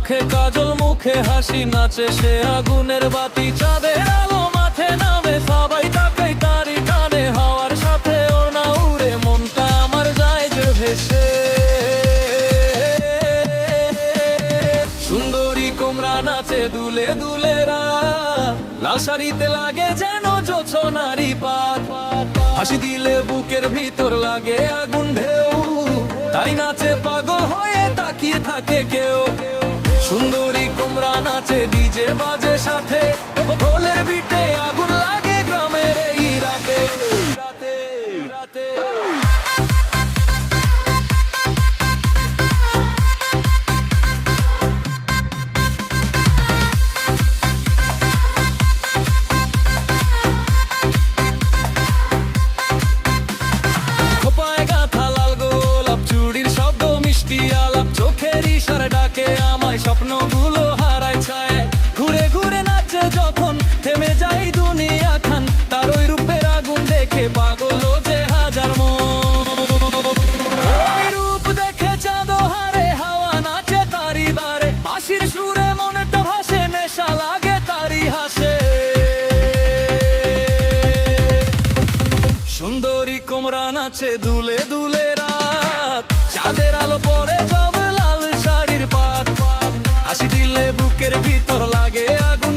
চোখে কাজল মুখে হাসি নাচে সে আগুনের বাতি চাঁদের আলো মাঠে নামে সবাই তাকাই তারি টানে হাওয়ার সাথে ওর না উড়ে মনটা আমার যায় যে ভেসে সুন্দরী কোমরা নাচে দুলে দুলে রাত লাল শাড়িতে লাগে যেন জোছনারি পাত হাসি দিলে বুকের ভিতর লাগে আগুন ঢেউ তাই নাচে পাগল হয়ে তাকিয়ে থাকে কেউ সুন্দরী কোমরা নাচে ডিজে বাজে সাথে ঢোলের বিটে আগুন লাগে গ্রামের এই রাতে রাতে রাতে চোখের ইশারা ডাকে আমায় স্বপ্নগুলো হারায় ছায় ঘুরে ঘুরে নাচে যখন থেমে যাই দুনিয়া খান তার ওই রূপের আগুন দেখে পাগল যে হাজার মন ওই রূপ দেখে চাঁদ হারে হাওয়া নাচে তারি বারে বাঁশির সুরে মনটা ভাসে নেশা লাগে তারি হাসে সুন্দরী কোমরা নাচে দুলে দুলে রাত চাঁদের আলো পরে জব লাল শাড়ির পাত হাসি দিলে বুকের ভিতর লাগে আগুন